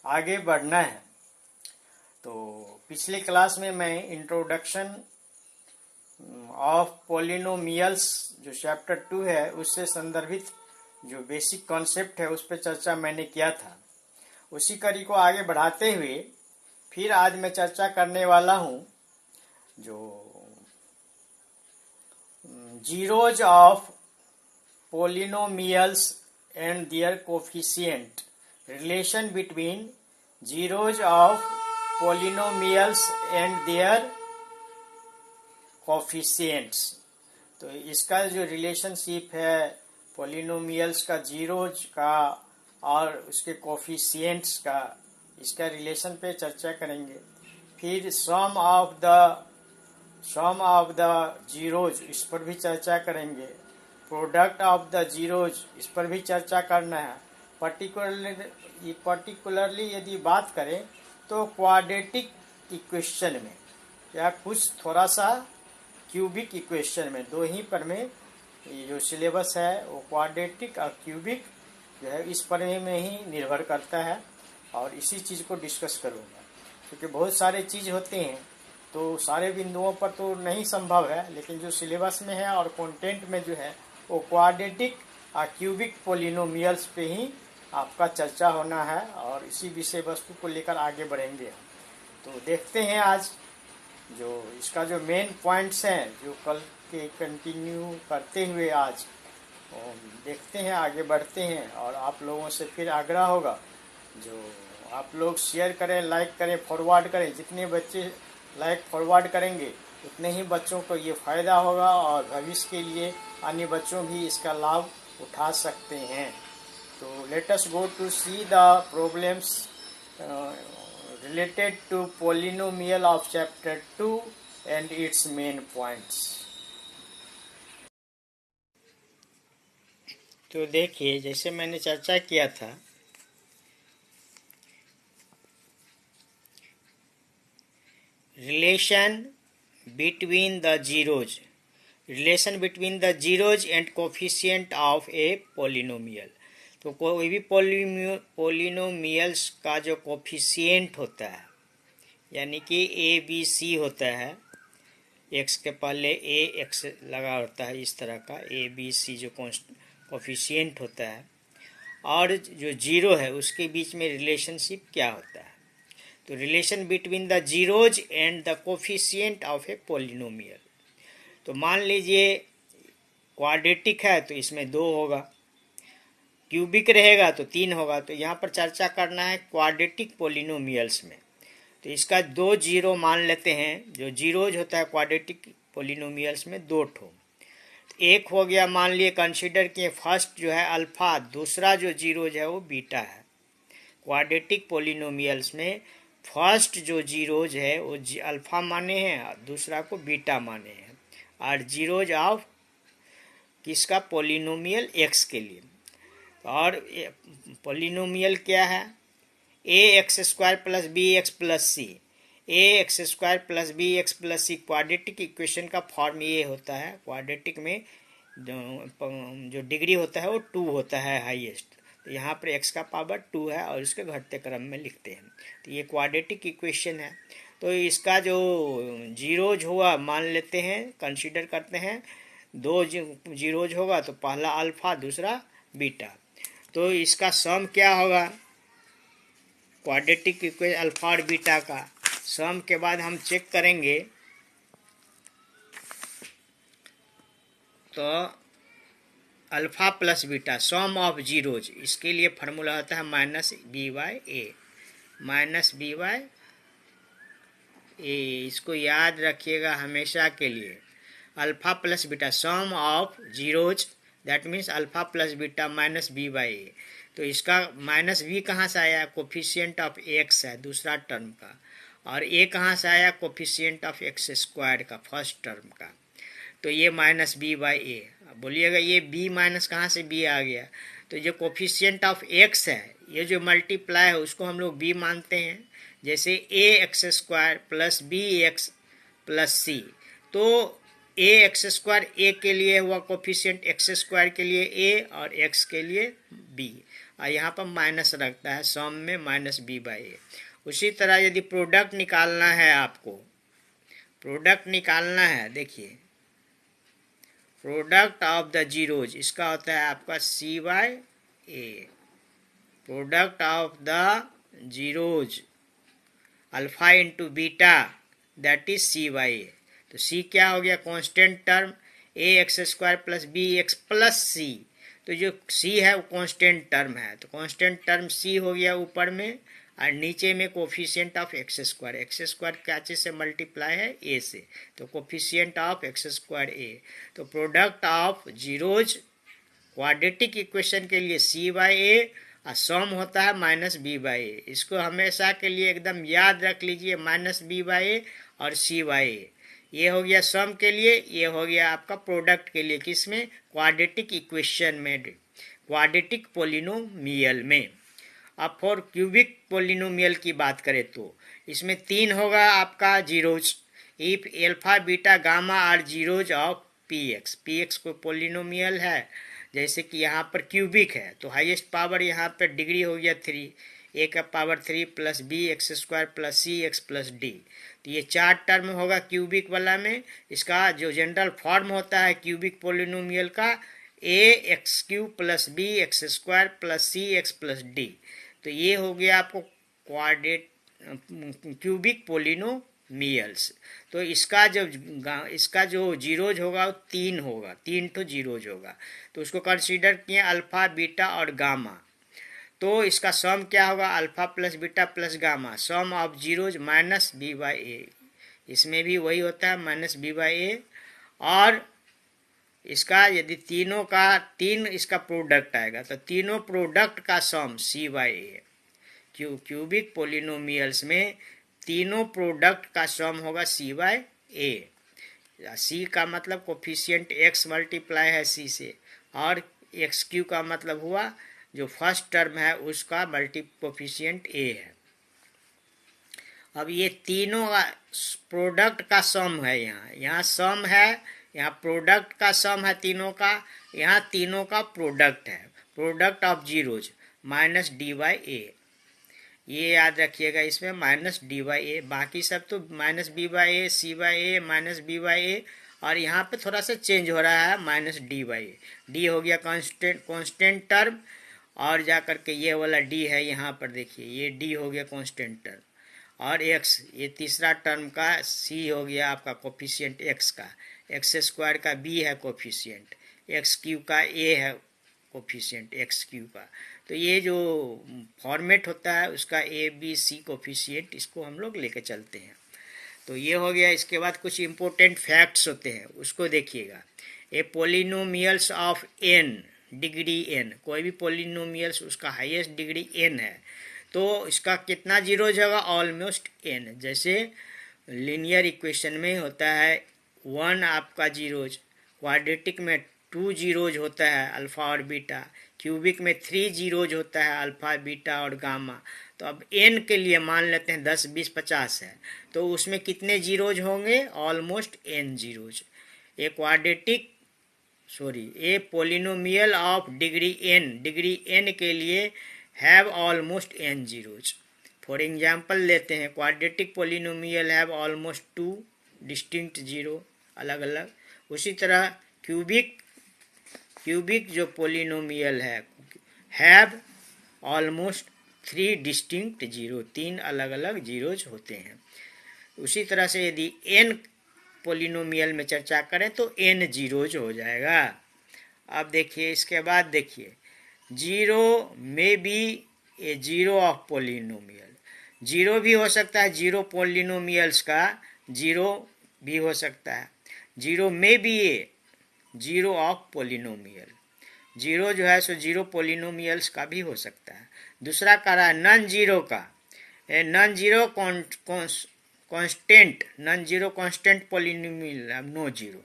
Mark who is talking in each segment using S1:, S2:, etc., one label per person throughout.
S1: आगे बढ़ना है। तो पिछले क्लास में मैं इंट्रोडक्शन ऑफ पॉलिनोमियल्स जो चैप्टर 2 है उससे संदर्भित जो बेसिक कॉन्सेप्ट है उस पर चर्चा मैंने किया था। उसी कड़ी को आगे बढ़ाते हुए फिर आज मैं चर्चा करने वाला हूं जो zeros of polynomials and their coefficient, relation between zeros of polynomials and their coefficients। तो इसका जो रिलेशनशिप है पोलिनोमियल्स का, जीरोज का और उसके कोफिशिएंट्स का, इसका रिलेशन पे चर्चा करेंगे। फिर सम ऑफ द जीरोज, इस पर भी चर्चा करेंगे। प्रोडक्ट ऑफ द जीरोज, इस पर भी चर्चा करना है। पर्टिकुलरली यदि बात करें तो क्वाड्रेटिक इक्वेशन में या कुछ थोड़ा सा क्यूबिक इक्वेशन में, दो ही पर में ये जो सिलेबस है वो क्वाड्रेटिक और क्यूबिक जो है इस पर में ही निर्भर करता है और इसी चीज़ को डिस्कस करूँगा। क्योंकि बहुत सारे चीज़ होते हैं तो सारे बिंदुओं पर तो नहीं संभव है, लेकिन जो सिलेबस में है और कंटेंट में जो है वो क्वाड्रेटिक और क्यूबिक पोलिनोमियल्स पे ही आपका चर्चा होना है और इसी विषय वस्तु को लेकर आगे बढ़ेंगे। तो देखते हैं आज जो इसका जो मेन पॉइंट्स हैं जो कल के कंटिन्यू करते हुए आज देखते हैं, आगे बढ़ते हैं। और आप लोगों से फिर आग्रह होगा जो आप लोग शेयर करें, लाइक करें, फॉरवर्ड करें। जितने बच्चे लाइक फॉरवर्ड करेंगे उतने ही बच्चों को ये फ़ायदा होगा और भविष्य के लिए अन्य बच्चों भी इसका लाभ उठा सकते हैं। तो let us go to see the problems related to polynomial of chapter 2 and its main points. तो देखिए, जैसे मैंने चर्चा किया था relation between the zeros and coefficient of a polynomial। तो कोई भी पोलिनोमियल्स का जो कोफिशिएंट होता है यानी कि ABC होता है, x के पहले AX लगा होता है, इस तरह का ABC जो कोफिशिएंट होता है और जो जीरो है उसके बीच में रिलेशनशिप क्या होता है। तो relation between the zeros and the coefficient of A polynomial. तो मान लीजिए क्वाड्रेटिक है तो इसमें 2 होगा, क्यूबिक रहेगा तो 3 होगा। तो यहाँ पर चर्चा करना है क्वाड्रेटिक पोलिनोमियल्स में। तो इसका 2 जीरो मान लेते हैं। जो जीरोज होता है क्वाड्रेटिक पोलिनोमियल्स में 2 ठो। एक हो गया, मान लिए कंसिडर किए फर्स्ट जो है अल्फा, दूसरा जो जीरोज है वो बीटा है। क्वाड्रेटिक पोलिनोमियल्स में फर्स्ट जो जीरोज है वो अल्फा माने हैं और दूसरा को बीटा माने हैं। और जीरोज ऑफ किसका, पोलिनोमियल एक्स के लिए। और पोलिनोमियल क्या है, ax² प्लस bx प्लस सी। ax² प्लस bx प्लस सी क्वाड्रेटिक इक्वेशन का फॉर्म ये होता है। क्वाड्रेटिक में जो डिग्री होता है वो 2 होता है हाईएस्ट। तो यहाँ पर x का पावर 2 है और इसके घटते क्रम में लिखते हैं। तो ये क्वाड्रेटिक इक्वेशन है। तो इसका जो जीरोज हुआ मान लेते हैं, कंसीडर करते हैं 2 जीरोज होगा तो पहला अल्फा दूसरा बीटा। तो इसका सम क्या होगा, क्वाड्रेटिक इक्वेशन अल्फा और बीटा का सम के बाद हम चेक करेंगे तो alpha plus beta some of zeros, इसके लिए फार्मूला होता है -b/a, -b/a। इसको याद रखिएगा हमेशा के लिए। Alpha plus beta some of zeros that means alpha plus beta -b/a। तो इसका -b कहाँ से आया, कोफिशिएंट ऑफ x है दूसरा टर्म का, और a कहाँ से आया, कोफिशिएंट ऑफ x² का फर्स्ट टर्म का। तो ये -b/a। बोलिएगा ये b माइनस कहाँ से b आ गया, तो जो कोफिशिएंट ऑफ x है ये जो मल्टीप्लाई है उसको हम लोग b मानते हैं। जैसे ax² plus bx plus c, तो ax² a के लिए हुआ कोफिशिएंट, x² के लिए a और x के लिए b। और यहाँ पर माइनस रखता है, सम में माइनस बी बाई ए। उसी तरह यदि प्रोडक्ट निकालना है आपको, प्रोडक्ट निकालना है, देखिए प्रोडक्ट ऑफ द जीरोज, इसका होता है आपका C by A. Product of the zeros alpha into beta that is C by A. तो सी क्या हो गया, constant term A X square plus B X plus C. तो जो सी है वो कांस्टेंट टर्म है, तो कांस्टेंट टर्म सी हो गया ऊपर में, और नीचे में coefficient of x square. X square क्या चीज से मल्टीप्लाई है, ए से, तो कोफिशिएंट ऑफ एक्स स्क्वायर ए। तो product of zeros quadratic equation के लिए सी बाई ए, और सम होता है माइनस बी बाई ए। इसको हमेशा के लिए एकदम याद रख लीजिए, माइनस बी बाई ए और सी बाई ए। ये हो गया सम के लिए, ये हो गया आपका प्रोडक्ट के लिए, किसमें, क्वाड्रेटिक इक्वेशन में, क्वाड्रेटिक पोलिनोमियल में। अब फॉर क्यूबिक पोलिनोमियल की बात करें तो इसमें 3 होगा आपका zeros, if alpha beta gamma are zeros of P X को पोलिनोमियल है। जैसे कि यहाँ पर क्यूबिक है तो हाईएस्ट पावर यहाँ पर डिग्री हो गया 3, ए का power 3 plus B X square plus C X plus D. तो ये 4 टर्म होगा क्यूबिक वाला में। इसका जो जनरल फॉर्म होता है क्यूबिक पोलिनोमियल का, A X cube plus B X square plus C X plus D. तो ये हो गया आपको क्यूबिक पोलिनोमियल्स। तो इसका जो जीरोज होगा वो 3 होगा, 3 तो जीरोज होगा। तो उसको कंसीडर किए अल्फा बीटा और गामा। तो इसका सम क्या होगा, alpha plus beta plus gamma, sum of zeros minus B by A. इसमें भी वही होता है, माइनस बी बाई ए। और इसका यदि तीन इसका प्रोडक्ट आएगा तो तीनों प्रोडक्ट का सम सी बाई ए। क्यूबिक पोलिनोमियल्स में तीनों प्रोडक्ट का सम होगा सी बाई ए। सी का मतलब कोफिशिएंट एक्स मल्टीप्लाई है सी से, और एक्स क्यू का मतलब हुआ जो फर्स्ट टर्म है उसका कोफिशिएंट ए है। अब ये तीनों प्रोडक्ट का सम है, यहाँ सम है, यहाँ प्रोडक्ट का सम है तीनों का, यहाँ तीनों का प्रोडक्ट है, product of zeros minus D by A. ये याद रखिएगा, इसमें माइनस डी बाई ए, बाकी सब तो minus B by A, C by A, minus B by A, और यहाँ पे थोड़ा सा चेंज हो रहा है, minus D by A. D हो गया कांस्टेंट टर्म, और जा करके ये वाला डी है यहाँ पर देखिए, ये डी हो गया कांस्टेंट टर्म, और एक्स ये तीसरा टर्म का सी हो गया आपका कोफिशिएंट एक्स का, एक्स स्क्वायर का बी है कोफिशिएंट, एक्स क्यू का ए है कोफिशिएंट एक्स क्यू का। तो ये जो फॉर्मेट होता है उसका ए बी सी कोफिशिएंट, इसको हम लोग लेके चलते हैं। तो ये हो गया। इसके बाद कुछ इंपॉर्टेंट फैक्ट्स होते हैं, उसको देखिएगा। A polynomials of N, degree N, कोई भी पोलिनोमियल्स उसका हाईएस्ट डिग्री एन है तो इसका कितना जीरोज होगा, ऑलमोस्ट एन। जैसे लीनियर इक्वेशन में होता है 1 आपका जीरोज, क्वाड्रेटिक में 2 जीरोज होता है अल्फा और बीटा, क्यूबिक में 3 जीरोज होता है अल्फा बीटा और गामा। तो अब एन के लिए मान लेते हैं 10 20 50 है, तो उसमें कितने जीरोज होंगे, almost N zeros. A polynomial of degree N के लिए have almost N zeros. For example लेते हैं, quadratic polynomial have almost 2 distinct zero, अलग अलग। उसी तरह क्यूबिक जो पोलिनोमियल है हैव ऑलमोस्ट 3 डिस्टिंक्ट जीरो, 3 अलग अलग जीरोज होते हैं। उसी तरह से यदि एन पोलिनोमियल में चर्चा करें तो एन जीरोज हो जाएगा। अब देखिए, इसके बाद देखिए, जीरो में be a zero of polynomial, zero भी हो सकता है, जीरो पोलिनोमियल्स का जीरो भी हो सकता है। जीरो में be a zero of polynomial, zero जो है सो जीरो पोलिनोमियल्स का भी हो सकता है। दूसरा कह रहा है नॉन जीरो का, non zero constant polynomial, no zero,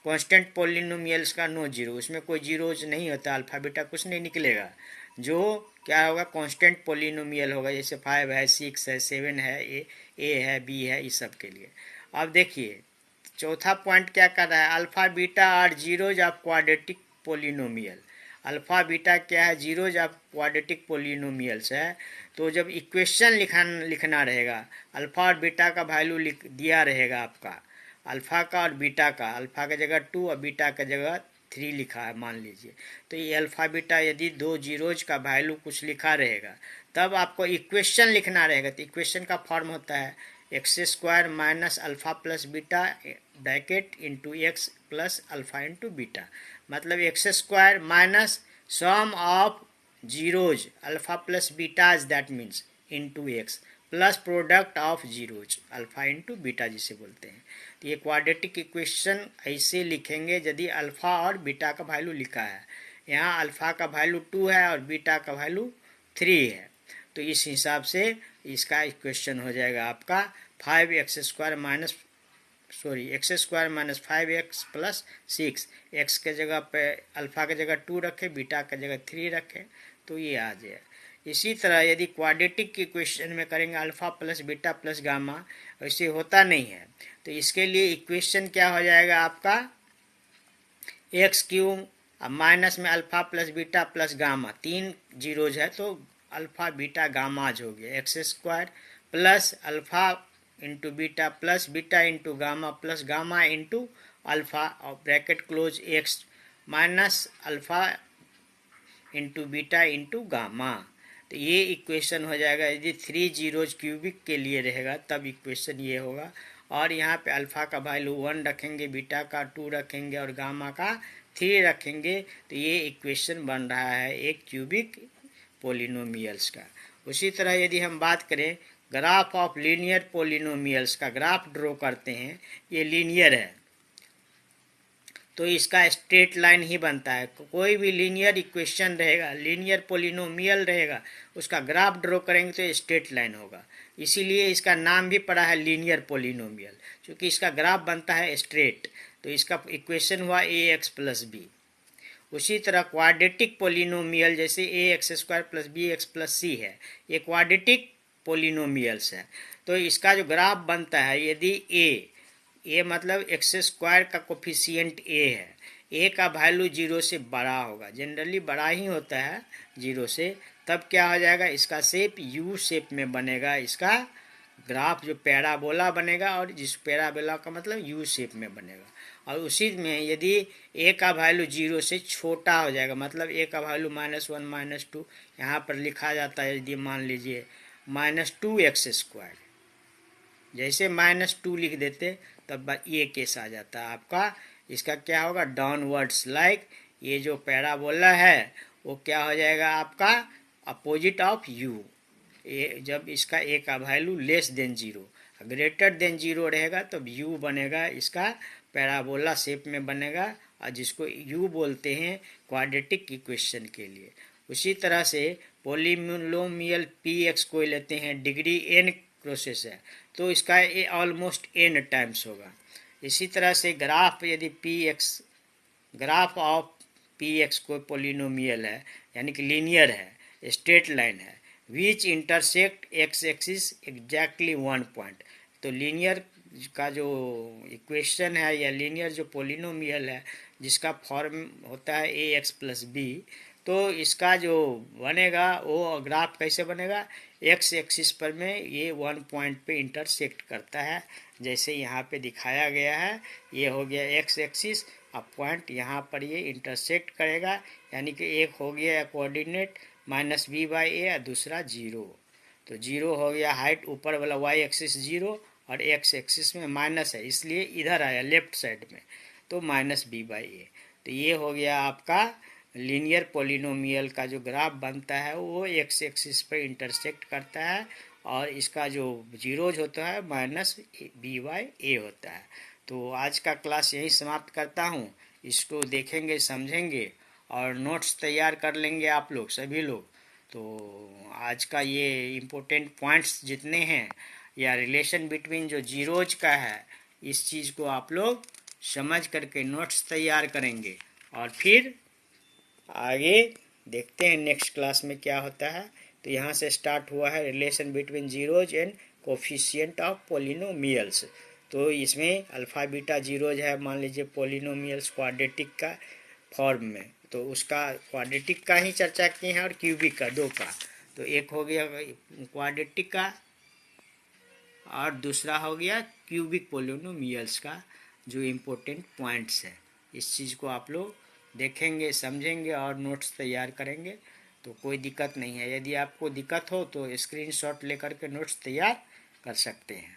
S1: constant polynomials का नो जीरो, उसमें कोई जीरोज नहीं होता, अल्फा बीटा कुछ नहीं निकलेगा। जो क्या होगा, कांस्टेंट पोलिनोमियल होगा, जैसे 5 है, 6 है, 7 है, ए है, बी है, इस सब के लिए। अब देखिए चौथा पॉइंट क्या कर रहा है, alpha beta are zeros of quadratic polynomial. Alpha beta क्या है, जीरोज ऑफ क्वाड्रेटिक पोलिनोमियल्स है। तो जब इक्वेशन लिखना रहेगा, अल्फ़ा और बीटा का वैल्यू लिख दिया रहेगा आपका, अल्फ़ा का और बीटा का, अल्फ़ा की जगह 2 और बीटा की जगह 3 लिखा है मान लीजिए। तो ये अल्फ़ा बीटा यदि दो जीरोज का वैल्यू कुछ लिखा रहेगा, तब आपको इक्वेशन लिखना रहेगा। तो इक्वेशन का फॉर्म होता है X square minus alpha plus beta bracket into X plus alpha into beta. मतलब X square minus sum of zeros alpha plus betas, that means into X plus product of zeros alpha into beta जिसे बोलते हैं। तो ये quadratic equation ऐसे लिखेंगे यदि alpha और बीटा का वैल्यू लिखा है। यहाँ अल्फ़ा का वैल्यू 2 है और बीटा का वैल्यू 3 है। तो इस हिसाब से इसका इक्वेशन हो जाएगा आपका 5x square minus x square minus 5x plus 6। X के जगह पे अल्फ़ा के जगह 2 रखें, बीटा के जगह 3 रखें, तो ये आ जाए। इसी तरह यदि क्वाड्रेटिक इक्वेशन में करेंगे alpha plus beta plus gamma, वैसे होता नहीं है। तो इसके लिए इक्वेशन क्या हो जाएगा आपका, एक्स क्यूब माइनस में alpha plus beta plus gamma, 3 zeros है तो अल्फ़ा बीटा गामाज हो गया। X square plus alpha into beta plus beta into gamma plus gamma into alpha और bracket close X minus alpha into beta into gamma. तो ये equation हो जाएगा। यदि 3 जीरोज क्यूबिक के लिए रहेगा तब इक्वेशन ये होगा। और यहाँ पे अल्फ़ा का वैल्यू 1 रखेंगे, बीटा का 2 रखेंगे और गामा का 3 रखेंगे, तो ये इक्वेशन बन रहा है एक क्यूबिक पोलिनोमियल्स का। उसी तरह यदि हम बात करें ग्राफ ऑफ लीनियर पोलिनोमियल्स का, ग्राफ ड्रॉ करते हैं, ये लीनियर है तो इसका स्ट्रेट लाइन ही बनता है। कोई भी लीनियर इक्वेशन रहेगा, लीनियर पोलिनोमियल रहेगा, उसका ग्राफ ड्रॉ करेंगे तो स्ट्रेट लाइन होगा। इसीलिए इसका नाम भी पड़ा है लीनियर पोलिनोमियल, क्योंकि इसका ग्राफ बनता है स्ट्रेट। तो इसका इक्वेशन हुआ ax प्लस बी। उसी तरह क्वाड्रेटिक पोलिनोमियल जैसे ax square plus B X plus C है, ये क्वाड्रेटिक पोलिनोमियल्स है। तो इसका जो ग्राफ बनता है, यदि ए मतलब एक्स स्क्वायर का कोफिशिएंट ए है, ए का वैल्यू 0 से बड़ा होगा, जनरली बड़ा ही होता है 0 से, तब क्या हो जाएगा, इसका शेप यू शेप में बनेगा। इसका ग्राफ जो पैराबोला बनेगा, और जिस पैराबोला का मतलब यू शेप में बनेगा। और उसी में यदि ए का वैल्यू 0 से छोटा हो जाएगा, मतलब ए का वैल्यू -1 -2 यहाँ पर लिखा जाता है। यदि मान लीजिए -2x स्क्वायर, जैसे -2 लिख देते तब ये केस आ जाता है आपका। इसका क्या होगा, डाउनवर्ड्स लाइक ये जो पैराबोला है वो क्या हो जाएगा आपका अपोजिट ऑफ यू। जब इसका ए का value less than 0, greater than 0 रहेगा तब यू बनेगा, इसका पैराबोला शेप में बनेगा, और जिसको यू बोलते हैं क्वाड्रेटिक इक्वेशन के लिए। उसी तरह से पोलिनोमियल पी एक्स को लेते हैं, डिग्री n प्रोसेस है तो इसका ये ऑलमोस्ट n टाइम्स होगा। इसी तरह से ग्राफ यदि ग्राफ ऑफ पी एक्स को पोलिनोमियल है, यानी कि लीनियर है, स्ट्रेट लाइन है, विच intersect x axis exactly 1 point. तो लीनियर का जो इक्वेशन है या लीनियर जो पोलिनोमियल है जिसका फॉर्म होता है ए एक्स प्लस बी, तो इसका जो बनेगा वो ग्राफ कैसे बनेगा, एक्स एक्सिस पर में ये 1 पॉइंट पे इंटरसेक्ट करता है, जैसे यहाँ पे दिखाया गया है। ये हो गया एक्स एक्सिस, अब पॉइंट यहाँ पर ये इंटरसेक्ट करेगा, यानी कि एक हो गया कोऑर्डिनेट -b/a और दूसरा 0। तो 0 हो गया हाइट, ऊपर वाला वाई एक्सिस 0 और एक्स एक्सिस में माइनस है, इसलिए इधर आया लेफ्ट साइड में, तो -b/a। तो ये हो गया आपका लीनियर पोलिनोमियल का जो ग्राफ बनता है वो एक्स एक्सिस पर इंटरसेक्ट करता है, और इसका जो जीरोज होता है -b/a होता है। तो आज का क्लास यही समाप्त करता हूँ। इसको देखेंगे, समझेंगे और नोट्स तैयार कर लेंगे आप लोग सभी लोग। तो आज का ये इम्पोर्टेंट पॉइंट्स जितने हैं या रिलेशन बिटवीन जो जीरोज का है, इस चीज़ को आप लोग समझ करके नोट्स तैयार करेंगे, और फिर आगे देखते हैं नेक्स्ट क्लास में क्या होता है। तो यहाँ से स्टार्ट हुआ है relation between zeros and coefficient of polynomials. तो इसमें अल्फ़ा बीटा जीरोज है, मान लीजिए पोलिनोमियल्स क्वाड्रेटिक का फॉर्म में, तो उसका क्वाड्रेटिक का ही चर्चा किए हैं और क्यूबिक का, दो का। तो एक हो गया क्वाड्रेटिक का और दूसरा हो गया क्यूबिक पोलिनोमियल्स का, जो इम्पोर्टेंट पॉइंट्स है। इस चीज़ को आप लोग देखेंगे, समझेंगे और नोट्स तैयार करेंगे तो कोई दिक्कत नहीं है। यदि आपको दिक्कत हो तो स्क्रीनशॉट लेकर के नोट्स तैयार कर सकते हैं।